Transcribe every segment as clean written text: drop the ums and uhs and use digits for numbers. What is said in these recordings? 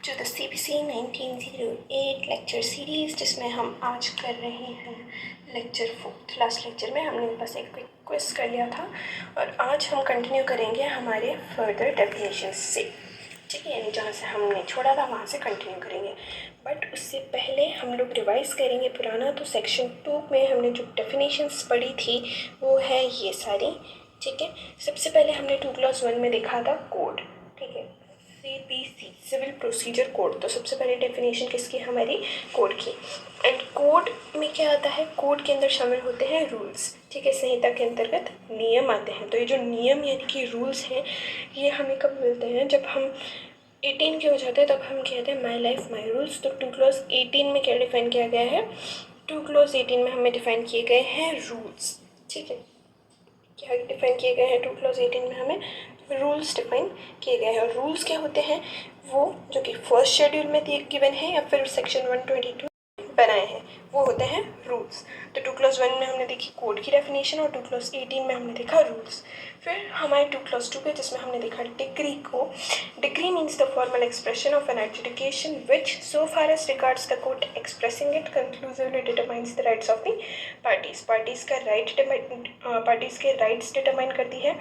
To the CBC 1908 lecture series, जिसमें हम आज कर रहे हैं लेक्चर 4। लास्ट लेक्चर में हमने बस एक क्विक क्विज कर लिया था और आज हम कंटिन्यू करेंगे हमारे फर्दर डेफिनेशन से। ठीक है, यानी जहाँ से हमने छोड़ा था वहाँ से कंटिन्यू करेंगे। बट उससे पहले हम लोग रिवाइज़ करेंगे पुराना। तो सेक्शन 2 में हमने जो डेफिनेशंस पढ़ी थी वो है ये सारी। ठीक है, सबसे पहले हमने 2 क्लास 1 में देखा था कोड। ठीक है, CPC सिविल प्रोसीजर कोड। तो सबसे पहले डेफिनेशन किसकी, हमारी कोड की। एंड कोड में क्या आता है, कोड के अंदर शामिल होते हैं रूल्स। ठीक है, संहिता के अंतर्गत नियम आते हैं। तो ये जो नियम यानी कि रूल्स हैं, ये हमें कब मिलते हैं, जब हम 18 के हो जाते हैं, तब हम कहते हैं माई लाइफ माई रूल्स। तो 2 क्लास 18 में क्या डिफाइन किया गया है, 2 क्लास 18 में हमें डिफाइन किए गए हैं रूल्स। ठीक है, क्या डिफाइन किए गए हैं 2 क्लास 18 में, हमें रूल्स डिफाइन किए गए हैं। और रूल्स क्या होते हैं, वो जो कि फर्स्ट शेड्यूल में गिवन है या फिर सेक्शन 122 बनाए हैं, वो होते हैं रूल्स। तो 2 क्लास 1 में हमने देखी कोड की डेफिनेशन और 2 क्लास 18 में हमने देखा रूल्स। फिर हमारे 2 क्लास 2 पे, जिसमें हमने देखा डिग्री को। Degree means the formal expression of an education which so far as regards the court expressing it conclusively determines the rights of the parties. Parties के राइट्स डिटरमाइन करती है।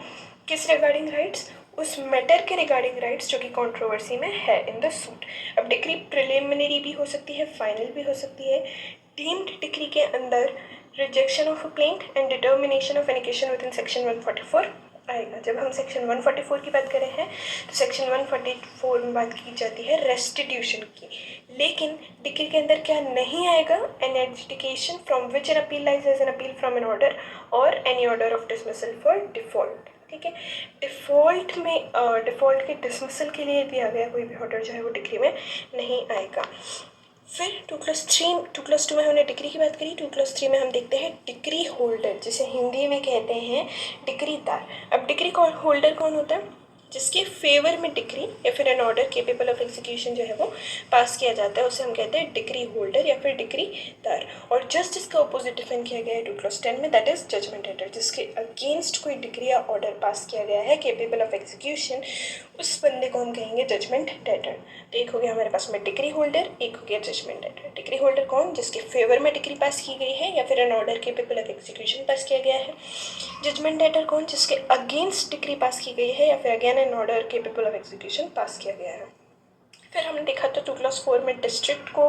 किस रिगार्डिंग राइट्स, उस मैटर के regarding rights जो कि controversy में है इन द सूट। अब डिग्री प्रिलिमिनरी भी हो सकती है, फाइनल भी हो सकती है। डीम्ड डिग्री के अंदर rejection of a plaint and determination of any question within section 144 आएगा। जब हम सेक्शन 144 की बात करें हैं तो सेक्शन 144 में बात की जाती है रेस्टिट्यूशन की। लेकिन डिग्री के अंदर क्या नहीं आएगा, an education from which an appeal lies as an appeal from an order और any order of dismissal for default. ठीक है, डिफ़ॉल्ट में डिफ़ॉल्ट के डिसमिसल के लिए दिया गया कोई भी ऑर्डर जो है वो डिग्री में नहीं आएगा। फिर 2 क्लास 2 में हमने डिग्री की बात करी। 2 क्लास 3 में हम देखते हैं डिग्री होल्डर, जिसे हिंदी में कहते हैं डिग्रीदार। अब डिग्री होल्डर कौन होता है, जिसके फेवर में डिग्री या फिर an order capable of execution जो है वो पास किया जाता है, उसे हम कहते हैं डिग्री होल्डर या फिर डिग्रीदार। और जस्ट इसका ऑपोजिट डिफाइन किया गया है 2 क्लास 10 में, दैट इज जजमेंट एटर। जिसके अगेंस्ट कोई डिग्री या ऑर्डर पास किया गया है केपेबल ऑफ एग्जीक्यूशन, उस बंदे को हम कहेंगे जजमेंट डेटर। तो एक हो गया हमारे पास में डिग्री होल्डर, एक हो गया जजमेंट डेटर। डिग्री होल्डर कौन, जिसके फेवर में डिग्री पास की गई है या फिर an order capable of execution pass किया गया है। जजमेंट डेटर कौन, जिसके अगेंस्ट डिग्री पास की गई है या फिर again an order capable of execution pass किया गया है। फिर हमने देखा तो 2 क्लास 4 में डिस्ट्रिक्ट को।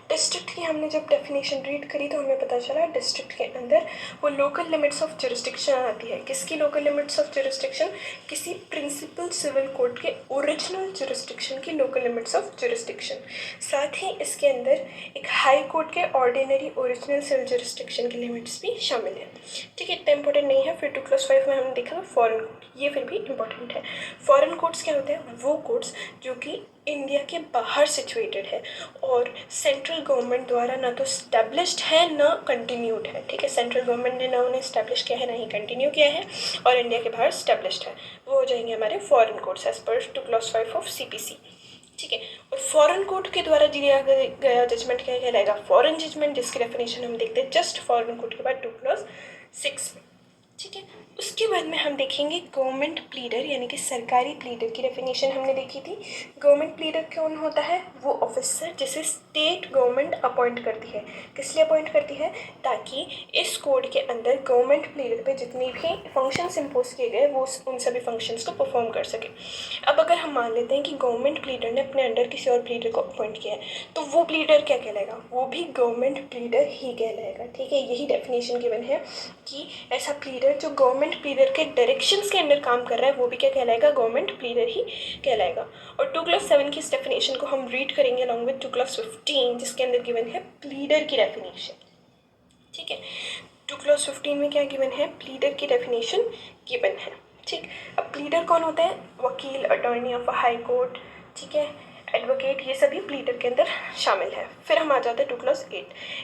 डिस्ट्रिक्ट की हमने जब डेफिनेशन रीड करी तो हमें पता चला डिस्ट्रिक्ट के अंदर वो लोकल लिमिट्स ऑफ जुरिस्डिक्शन आती है। किसकी लोकल लिमिट्स ऑफ जुरिस्डिक्शन, किसी प्रिंसिपल सिविल कोड के ओरिजिनल जुरिस्डिक्शन की लोकल लिमिट्स ऑफ जुरिस्डिक्शन। साथ ही इसके अंदर एक हाई कोर्ट के ऑर्डिनरी ओरिजिनल सिविल जुरिस्डिक्शन की लिमिट्स भी शामिल है। ठीक है, इतना इंपॉर्टेंट नहीं है। फिर 2 क्लास 5 में हमने देखा फॉरेन कोर्ट, ये फिर भी इंपॉर्टेंट है। फॉरेन कोर्ट्स क्या होते हैं, वो कोर्ट्स जो कि इंडिया के बाहर सिचुएटेड है और सेंट्रल गवर्नमेंट द्वारा ना तो स्टैब्लिश्ड है ना कंटिन्यूड है। ठीक है, सेंट्रल गवर्नमेंट ने ना उन्हें स्टैब्लिश किया है ना ही कंटिन्यू किया है और इंडिया के बाहर स्टैब्लिश्ड है, वो हो जाएंगे हमारे foreign courts as per 2 class 5 of CPC। ठीक है, और फॉरेन कोर्ट के द्वारा दिया गया जजमेंट क्या कहलाएगा, फॉरेन जजमेंट, जिसकी डेफिनेशन हम देखते हैं जस्ट फॉरेन कोर्ट के बाद 2 क्लास 6 में। ठीक है, उसके बाद में हम देखेंगे गवर्नमेंट प्लीडर यानी कि सरकारी प्लीडर की डेफिनेशन हमने देखी थी। गवर्नमेंट प्लीडर कौन होता है, वो ऑफिसर जिसे स्टेट गवर्नमेंट अपॉइंट करती है। किस लिए अपॉइंट करती है, ताकि इस कोड के अंदर गवर्नमेंट प्लीडर पे जितनी भी फंक्शंस इम्पोज किए गए वो उन सभी फंक्शंस को परफॉर्म कर सके। अब अगर हम मान लेते हैं कि गवर्नमेंट प्लीडर ने अपने अंडर किसी और प्लीडर को अपॉइंट किया है, तो वो प्लीडर क्या कहलाएगा, वो भी गवर्नमेंट प्लीडर ही कहलाएगा। ठीक है, यही डेफिनेशन गिवन है कि ऐसा प्लीडर जो गवर्नमेंट प्लीडर के डायरेक्शंस के अंदर काम कर रहा है वो भी क्या कहलाएगा, गवर्नमेंट प्लीडर ही कहलाएगा। और 2 क्लास 7 की इस डेफिनेशन को हम रीड करेंगे अलॉन्ग विद 2 क्लास 15, जिसके अंदर गिवन है प्लीडर की डेफिनेशन। ठीक है, 2 क्लास 15 में क्या गिवन है, प्लीडर की डेफिनेशन गिवन है। ठीक, अब प्लीडर कौन होता है, वकील, attorney of a high court, ठीक है, एडवोकेट, ये सभी प्लीडर के अंदर शामिल है। फिर हम आ जाते हैं 2 क्लास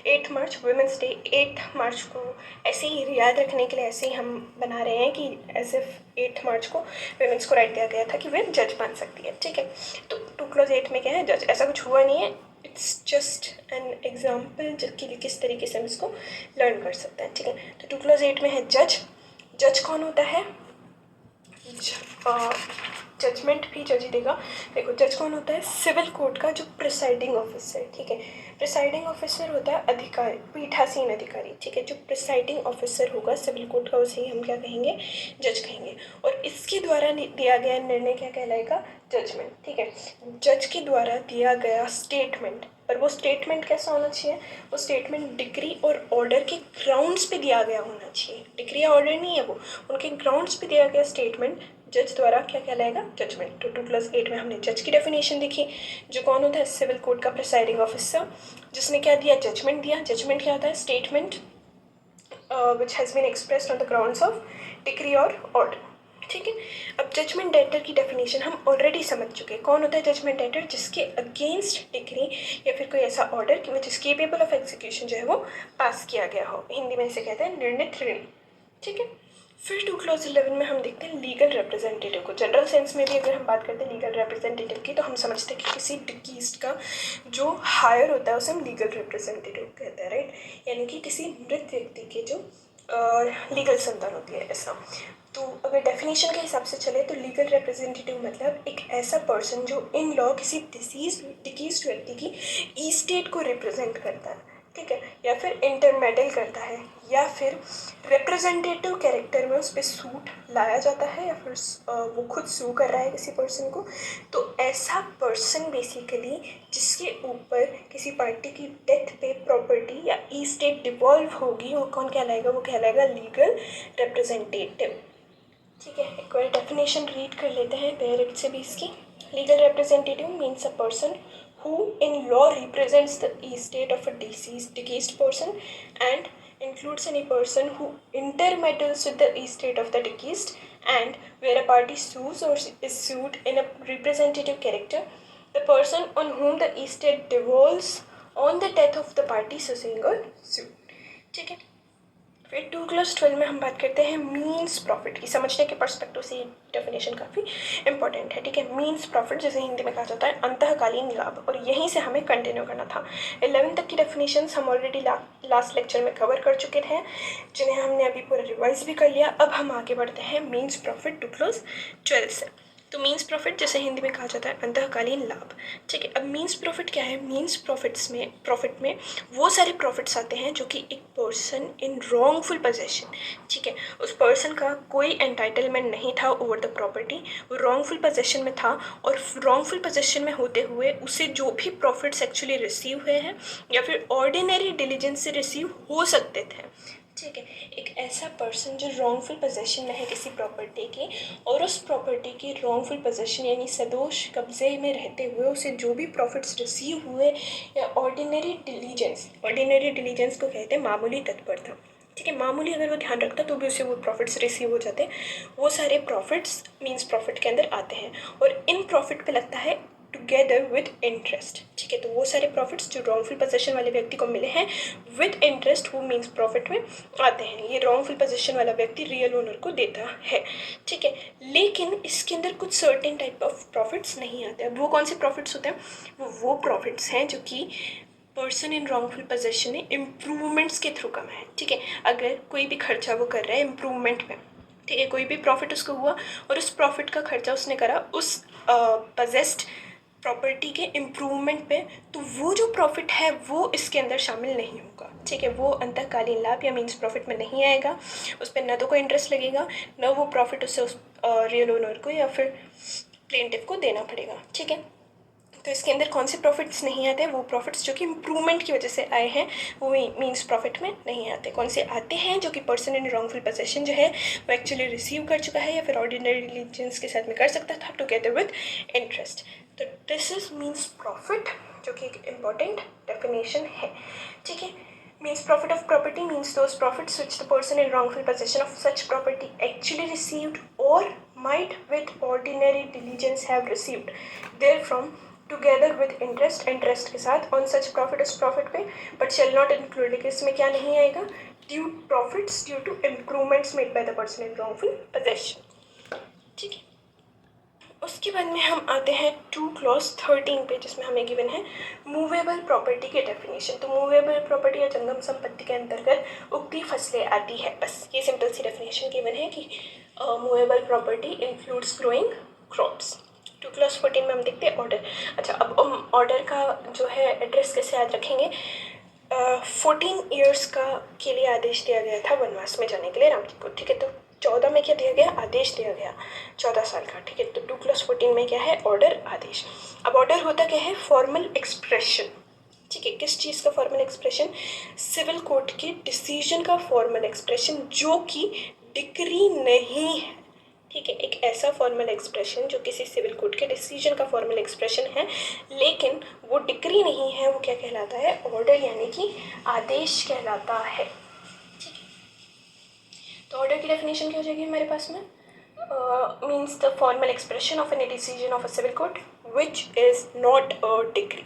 8 मार्च वुमेंस डे। 8 मार्च को ऐसे ही याद रखने के लिए ऐसे ही हम बना रहे हैं कि ऐसे 8 मार्च को वुमेंस को राइट दिया गया था कि वे जज बन सकती है। ठीक है, तो 2 क्लास 8 में क्या है, जज, ऐसा कुछ हुआ नहीं है, इट्स जस्ट एन एग्जाम्पल कि किस तरीके से हम इसको लर्न कर सकते हैं। ठीक है, तो 2 क्लास 8 में है जज। जज कौन होता है, जजमेंट भी जज ही देगा। देखो जज कौन होता है, सिविल कोर्ट का जो प्रिसाइडिंग ऑफिसर, ठीक है। प्रिसाइडिंग ऑफिसर होता है अधिकारी, पीठासीन अधिकारी, ठीक है। जो प्रिसाइडिंग ऑफिसर होगा सिविल कोर्ट का उसे ही हम क्या कहेंगे, जज कहेंगे। और इसके द्वारा दिया गया निर्णय क्या कहलाएगा, जजमेंट, ठीक है। जज के द्वारा दिया गया स्टेटमेंट, और वो स्टेटमेंट कैसा होना चाहिए, वो स्टेटमेंट डिग्री और ऑर्डर के ग्राउंड्स पे दिया गया होना चाहिए। डिग्री या ऑर्डर नहीं है वो, उनके ग्राउंड्स पे दिया गया स्टेटमेंट जज द्वारा क्या कहलाएगा, जजमेंट। तो 2+8 में हमने जज की डेफिनेशन देखी, जो कौन होता है, सिविल कोर्ट का प्रिसाइडिंग ऑफिसर, जिसने क्या दिया, जजमेंट दिया। जजमेंट क्या होता है, statement which has been expressed on the grounds of degree और ऑर्डर, ठीक है। अब जजमेंट डेटर की डेफिनेशन हम ऑलरेडी समझ चुके हैं। कौन होता है जजमेंट डेटर, जिसके अगेंस्ट डिग्री या फिर कोई ऐसा ऑर्डर कि which is capable of execution जो है वो पास किया गया हो, हिंदी में इसे कहते हैं निर्णित ऋणी, ठीक है। फिर 2+11 में हम देखते हैं लीगल रिप्रेजेंटेटिव को। जनरल सेंस में भी अगर हम बात करते हैं लीगल रिप्रेजेंटेटिव की, तो हम समझते हैं कि किसी डिकीस्ट का जो हायर होता है उसे हम लीगल रिप्रेजेंटेटिव कहते हैं, राइट। यानी कि किसी मृत व्यक्ति के जो लीगल संतान होती है, ऐसा। तो अगर डेफिनेशन के हिसाब से चले तो लीगल रिप्रेजेंटेटिव मतलब एक ऐसा पर्सन जो इन लॉ किसी डिसीज्ड व्यक्ति की ई स्टेट को रिप्रेजेंट करता है, ठीक है, या फिर इंटरमेडल करता है, या फिर रिप्रेजेंटेटिव कैरेक्टर में उस पर सूट लाया जाता है, या फिर वो खुद सू कर रहा है किसी पर्सन को। तो ऐसा पर्सन बेसिकली जिसके ऊपर किसी पार्टी की डेथ पे प्रॉपर्टी या ई स्टेट डिवॉल्व होगी, वो कौन कहलाएगा, वो कहलाएगा लीगल रिप्रेजेंटेटिव, ठीक है। एक बार डेफिनेशन रीड कर लेते हैं डायरेक्ट से भी इसकी। Legal representative means a person who in law represents the estate of a deceased person and includes any person who intermeddles with the estate of the deceased, and where a party sues or is sued in a representative character, the person on whom the estate devolves on the death of the party suing or sued, ठीक है। फिर 2+12 में हम बात करते हैं means profit की। समझने के पर्सपेक्टिव से ये डेफिनेशन काफ़ी इंपॉर्टेंट है, ठीक है। मीन्स प्रॉफिट जैसे हिंदी में कहा जाता है अंतःकालीन लाभ, और यहीं से हमें कंटिन्यू करना था। 11 तक की डेफिनेशंस हम ऑलरेडी लास्ट लेक्चर में कवर कर चुके थे, जिन्हें हमने अभी पूरा रिवाइज भी कर लिया। अब हम आगे बढ़ते हैं मीन्स प्रॉफिट 2+12 से। तो मीन्स प्रॉफिट जैसे हिंदी में कहा जाता है अंतःकालीन लाभ, ठीक है। अब मीन्स प्रॉफिट क्या है, मीन्स प्रॉफिट में वो सारे प्रॉफिट्स आते हैं जो कि एक पर्सन इन रॉन्गफुल पोजेशन, ठीक है, उस पर्सन का कोई एंटाइटलमेंट नहीं था ओवर द प्रॉपर्टी, वो रॉन्गफुल पोजेशन में था, और रॉन्गफुल पोजेशन में होते हुए उसे जो भी प्रॉफिट्स एक्चुअली रिसीव हुए हैं या फिर ऑर्डिनरी डिलीजेंस से रिसीव हो सकते थे, ठीक है। एक ऐसा पर्सन जो रॉन्गफुल पोजेशन में है किसी प्रॉपर्टी की, और उस प्रॉपर्टी की रॉन्गफुल पोजेशन यानी सदोष कब्जे में रहते हुए उसे जो भी प्रॉफिट्स रिसीव हुए, या ऑर्डिनरी डिलीजेंस को कहते हैं मामूली तत्परता, ठीक है। मामूली अगर वो ध्यान रखता तो भी उसे वो प्रॉफिट्स रिसीव हो जाते, वो सारे प्रॉफिट्स मीन्स प्रॉफिट के अंदर आते हैं, और इन प्रॉफिट पे लगता है टुगेदर विद इंटरेस्ट, ठीक है। तो वो सारे प्रॉफिट्स जो रॉन्गफुल पोजेशन वाले व्यक्ति को मिले हैं विद इंटरेस्ट, वो मीन्स प्रॉफिट में आते हैं। ये रॉन्गफुल पोजेशन वाला व्यक्ति रियल ओनर को देता है, ठीक है। लेकिन इसके अंदर कुछ सर्टेन टाइप ऑफ प्रॉफिट्स नहीं आते। अब वो कौन से प्रॉफिट्स होते हैं, वो प्रॉफिट्स हैं जो कि पर्सन इन रॉन्गफुल पोजेशन ने इम्प्रूवमेंट्स के थ्रू कमाए, ठीक है। अगर कोई भी खर्चा वो कर रहा है इम्प्रूवमेंट में, ठीक है, कोई भी प्रॉफिट उसको हुआ और उस प्रॉफिट का खर्चा उसने करा उस पजेस्ड प्रॉपर्टी के इम्प्रूवमेंट पे, तो वो जो प्रॉफिट है वो इसके अंदर शामिल नहीं होगा, ठीक है। वो अंतःकालीन लाभ या मीन्स प्रॉफिट में नहीं आएगा, उस पर न तो कोई इंटरेस्ट लगेगा, न वो प्रॉफिट उसे उस रियल ओनर को या फिर प्लेंटिफ को देना पड़ेगा, ठीक है। तो इसके अंदर कौन से प्रॉफिट्स नहीं आते, वो प्रॉफिट्स जो कि इम्प्रूवमेंट की वजह से आए हैं वो मीन्स प्रॉफिट में नहीं आते। कौन से आते हैं, जो कि पर्सन इन रॉन्गफुल पोजेशन जो है वो एक्चुअली रिसीव कर चुका है या फिर ऑर्डिनरी डिलीजेंस के साथ में कर सकता था टुगेदर विद इंटरेस्ट। तो दिस इज मीन्स प्रॉफिट, जो कि एक इम्पॉर्टेंट डेफिनेशन है, ठीक है। Means profit of property means those profits which the person in wrongful possession of such property actually received or might with ordinary diligence have received therefrom together with interest के साथ on such profit उस profit पे, but shall not include, इसमें क्या नहीं आएगा, profits due to improvements made by the person in wrongful possession, ठीक है। उसके बाद में हम आते हैं 2+13 पे, जिसमें हमें गिवन है मूवेबल प्रॉपर्टी की डेफिनेशन। तो मूवेबल प्रॉपर्टी या जंगम संपत्ति के अंतर्गत उगती फसलें आती है, बस ये सिंपल सी डेफिनेशन गिवन है कि movable property includes growing crops. 2 class 14 में हम देखते हैं ऑर्डर। अच्छा, अब हम ऑर्डर का जो है एड्रेस कैसे याद रखेंगे। 14 ईयर्स का के लिए आदेश दिया गया था वनवास में जाने के लिए राम जी को, ठीक है। तो 14 में क्या दिया गया, आदेश दिया गया 14 साल का, ठीक है। तो 2 क्लास 14 में क्या है, ऑर्डर, आदेश। अब ऑर्डर होता क्या है, फॉर्मल एक्सप्रेशन, ठीक है। किस चीज़ का फॉर्मल एक्सप्रेशन, सिविल कोर्ट के डिसीजन का फॉर्मल एक्सप्रेशन जो कि डिक्री नहीं है, ठीक है। एक ऐसा फॉर्मल एक्सप्रेशन जो किसी सिविल कोर्ट के डिसीजन का फॉर्मल एक्सप्रेशन है लेकिन वो डिक्री नहीं है, वो क्या कहलाता है, ऑर्डर यानी कि आदेश कहलाता है, ठीक है। तो ऑर्डर की डेफिनेशन क्या हो जाएगी हमारे पास में, means the formal expression of any decision of a civil court which is not a decree,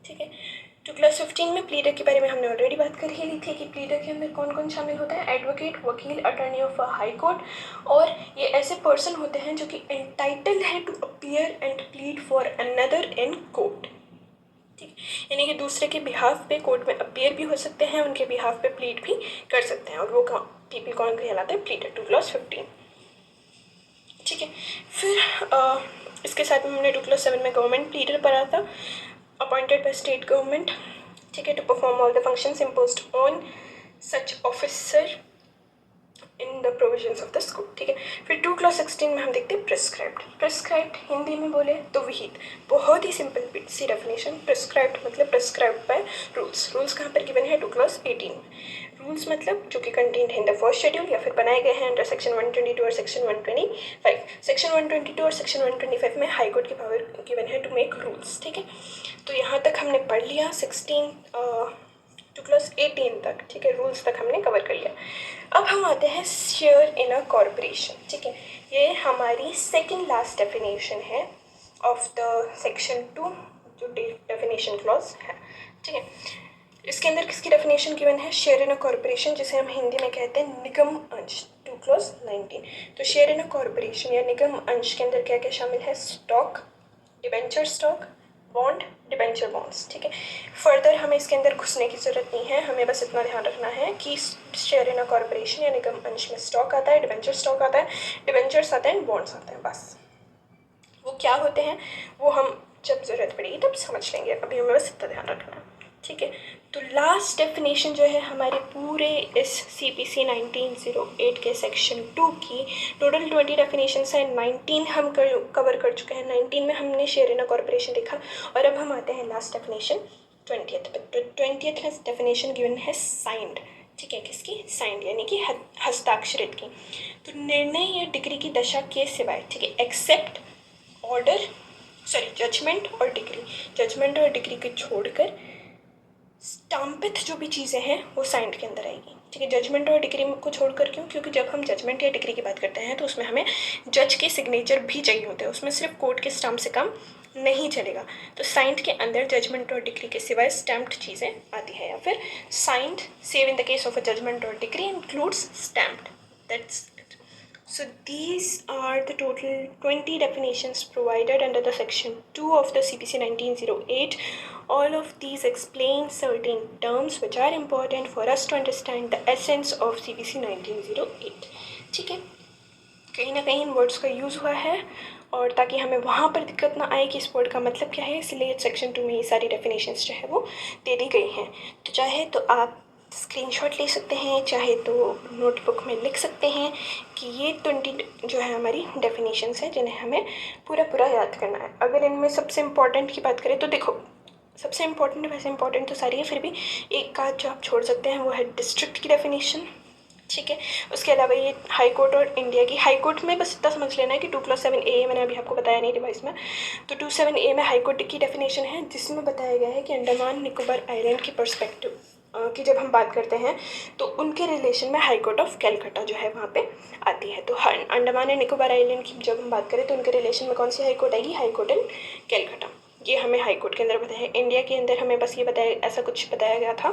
ठीक है। 2 क्लास 15 में प्लीडर के बारे में हमने ऑलरेडी बात कर ही ली थी कि प्लीडर के अंदर कौन कौन शामिल होता है, एडवोकेट, वकील, अटर्नी ऑफ हाई कोर्ट, और ये ऐसे पर्सन होते हैं जो कि एंटाइटल्ड हैं to appear and plead for another in court, ठीक, यानी कि दूसरे के बिहाफ पे कोर्ट में अपीयर भी हो सकते हैं, उनके बिहाफ पे प्लीड भी कर सकते हैं, और वो पीपल कौन कहलाते हैं, प्लीडर। 2 क्लास 15, ठीक है। फिर इसके साथ में हमने 2 क्लास 7 में गवर्नमेंट प्लीडर पढ़ा था, अपॉइंटेड बाय स्टेट गवर्नमेंट, ठीक है, to perform all the functions imposed on such officer in the provisions of the school, ठीक है। फिर 2 क्लास 16 में हम देखते हैं प्रिस्क्राइब्ड। प्रिस्क्राइब्ड हिंदी में बोले तो विहित, बहुत ही सिंपल सी डेफिनेशन। प्रिस्क्राइब्ड मतलब प्रिस्क्राइब्ड बाय रूल्स। रूल्स कहाँ पर गिवन है, 2 क्लास 18 में। रूल्स मतलब जो कि content in the first schedule या फिर बनाए गए हैं अंडर सेक्शन 122 और सेक्शन 125। सेक्शन 122 और सेक्शन 125 में हाई कोर्ट की पावर गिवन है टू मेक रूल्स, ठीक है। तो यहाँ तक हमने पढ़ लिया 2 क्लास 18 तक, ठीक है, रूल्स तक हमने कवर कर लिया। अब हम आते हैं शेयर इन अ कॉर्पोरेशन, ठीक है। ये हमारी सेकंड लास्ट डेफिनेशन है ऑफ द सेक्शन 2 जो डेफिनेशन क्लॉज है, ठीक है। इसके अंदर किसकी डेफिनेशन गिवन है, शेयर इन अ कॉर्पोरेशन, जिसे हम हिंदी में कहते हैं निगम अंश। 2 क्लास 19। तो शेयर इन अ कॉर्पोरेशन या निगम अंश के अंदर क्या क्या शामिल है, stock, debenture stock, bond, debenture bonds, ठीक है। फर्दर हमें इसके अंदर घुसने की ज़रूरत नहीं है, हमें बस इतना ध्यान रखना है कि शेयर इन अ कॉर्पोरेशन या निगम अंश में स्टॉक आता है, डिबेंचर स्टॉक आता है, डिबेंचर्स आते हैं, बॉन्ड्स आते हैं, बस। वो क्या होते हैं वो हम जब ज़रूरत पड़ेगी तब समझ लेंगे, अभी हमें बस इतना ध्यान रखना है, ठीक है। तो लास्ट डेफिनेशन जो है हमारे पूरे इस CPC 1908 के सेक्शन 2 की, टोटल 20 डेफिनेशन है, 19 हम कवर कर चुके हैं। 19 में हमने शेयर इन अ कॉर्पोरेशन देखा, और अब हम आते हैं लास्ट डेफिनेशन 20th पे। तो 20th डेफिनेशन गिवन है साइंड, ठीक है, किसकी, साइंड यानी कि हस्ताक्षरित की। तो निर्णय या डिग्री की दशा के सिवाय, ठीक है, एक्सेप्ट ऑर्डर, जजमेंट और डिग्री, जजमेंट और डिग्री को छोड़कर स्टाम्पित जो भी चीज़ें हैं वो साइंड के अंदर आएगी, ठीक है। जजमेंट और डिग्री को छोड़कर क्यों, क्योंकि जब हम जजमेंट या डिग्री की बात करते हैं तो उसमें हमें जज के सिग्नेचर भी चाहिए होते हैं, उसमें सिर्फ कोर्ट के स्टाम्प से काम नहीं चलेगा। तो साइंड के अंदर जजमेंट और डिग्री के सिवाय स्टैम्प्ड चीज़ें आती हैं, या फिर signed save in the case of a judgment और degree includes stamped, that's it. So these are the total 20 definitions provided under the section 2 of the CPC 1908. All of these explain certain terms which are important for us to understand the essence of CPC 1908. ठीक है, कहीं ना कहीं इन words का use हुआ है, और ताकि हमें वहाँ पर दिक्कत ना आए कि इस वर्ड का मतलब क्या है, इसलिए सेक्शन 2 में ये सारी डेफिनेशंस जो है वो दे दी गई हैं। तो चाहे तो आप स्क्रीनशॉट ले सकते हैं, चाहे तो नोटबुक में लिख सकते हैं कि ये 20 जो है हमारी डेफिनेशंस हैं जिन्हें हमें पूरा याद करना है। अगर इनमें सबसे इम्पॉर्टेंट की बात करें तो देखो, सबसे इम्पॉर्टेंट, वैसे इम्पॉर्टेंट तो सारी है, फिर भी एक का जो आप छोड़ सकते हैं वो है डिस्ट्रिक्ट की डेफिनेशन, ठीक है। उसके अलावा ये हाई कोर्ट और इंडिया की, हाई कोर्ट में बस इतना समझ लेना है कि 2 क्लास 7A मैंने अभी आपको बताया नहीं डिवाइस में, तो 27A में हाई कोर्ट की डेफिनेशन है जिसमें बताया गया है कि अंडमान निकोबार आइलैंड की पर्सपेक्टिव की जब हम बात करते हैं तो उनके रिलेशन में हाई कोर्ट ऑफ कैलकटा जो है वहाँ पे आती है। तो अंडमान एंड निकोबार आइलैंड की जब हम बात करें तो उनके रिलेशन में कौन सी हाई कोर्ट आएगी, हाई कोर्ट इन कैलकटा, ये हमें हाई कोर्ट के अंदर बताया है। इंडिया के अंदर हमें बस ये बताया, ऐसा कुछ बताया गया था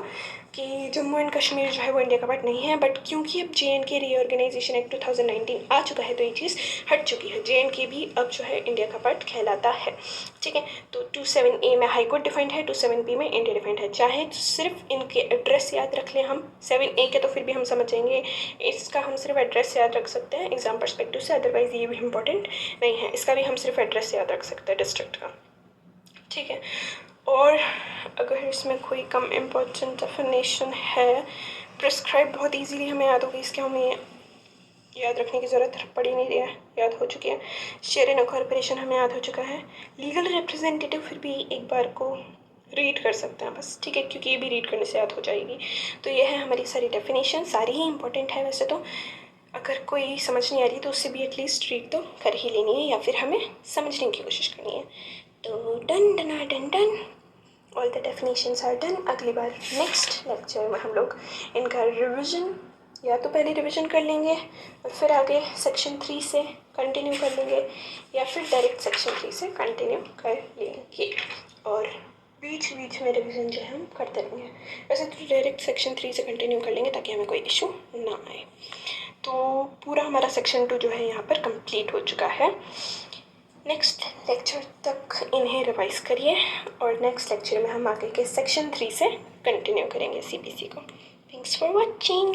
कि जम्मू एंड कश्मीर जो है वो इंडिया का पार्ट नहीं है, बट क्योंकि अब JNK रीऑर्गेनाइजेशन एक्ट 2019 आ चुका है तो ये चीज़ हट चुकी है। JNK भी अब जो है इंडिया का पार्ट कहलाता है, ठीक है। तो 27A में हाई कोर्ट डिफाइंड है, 27B में इंडिया डिफाइंड है। चाहे तो सिर्फ इनके एड्रेस याद रख लें हम, 7A के तो फिर भी हम समझ जाएंगे, इसका हम सिर्फ एड्रेस याद रख सकते हैं एग्जाम परस्पेक्टिव से, अदरवाइज ये भी इंपॉर्टेंट नहीं है। इसका भी हम सिर्फ एड्रेस याद रख सकते हैं डिस्ट्रिक्ट का, ठीक है। और अगर इसमें कोई कम इम्पोर्टेंट डेफिनेशन है, प्रिस्क्राइब बहुत इजीली हमें याद होगी, इसके हमें याद रखने की ज़रूरत पड़ ही नहीं रही है, याद हो चुकी है। शेयर इन कॉर्पोरेशन हमें याद हो चुका है। लीगल रिप्रेजेंटेटिव फिर भी एक बार को रीड कर सकते हैं बस, ठीक है, क्योंकि ये भी रीड करने से याद हो जाएगी। तो ये है हमारी सारी डेफिनेशन, सारी ही इंपॉर्टेंट है वैसे तो। अगर कोई समझ नहीं आ रही तो उससे भी एटलीस्ट रीड तो कर ही लेनी है, या फिर हमें समझने की कोशिश करनी है। तो done done done done, all the definitions are done. अगली बार नेक्स्ट लेक्चर में हम लोग इनका रिविज़न, या तो पहले रिविज़न कर लेंगे और फिर आगे सेक्शन 3 से कंटिन्यू कर लेंगे, या फिर डायरेक्ट सेक्शन 3 से कंटिन्यू कर लेंगे, और बीच बीच में रिविज़न जो है हम करते रहेंगे। वैसे तो डायरेक्ट सेक्शन 3 से कंटिन्यू कर लेंगे ताकि हमें कोई इशू ना आए। तो पूरा हमारा सेक्शन 2 जो है यहाँ पर कंप्लीट हो चुका है। नेक्स्ट लेक्चर तक इन्हें रिवाइज करिए, और नेक्स्ट लेक्चर में हम आगे के सेक्शन 3 से कंटिन्यू करेंगे CPC को। Thanks for watching.